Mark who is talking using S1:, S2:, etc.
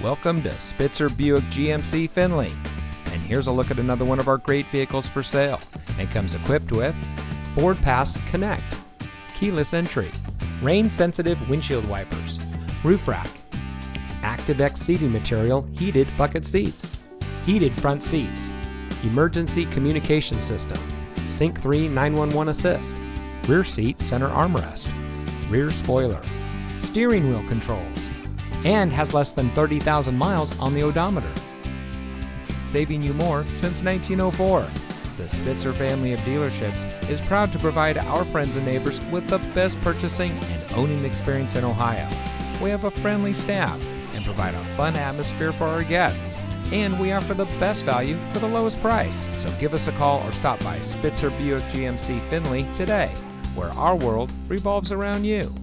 S1: Welcome to Spitzer Buick GMC Findlay. And here's a look at another one of our great vehicles for sale. And comes equipped with Ford Pass Connect, keyless entry, rain-sensitive windshield wipers, roof rack, ActiveX seating material, heated bucket seats, heated front seats, emergency communication system, Sync 3 911 assist, rear seat center armrest, rear spoiler, steering wheel controls, and has less than 30,000 miles on the odometer. Saving you more since 1904. The Spitzer family of dealerships is proud to provide our friends and neighbors with the best purchasing and owning experience in Ohio. We have a friendly staff and provide a fun atmosphere for our guests. And we offer the best value for the lowest price. So give us a call or stop by Spitzer Buick GMC Findlay today, where our world revolves around you.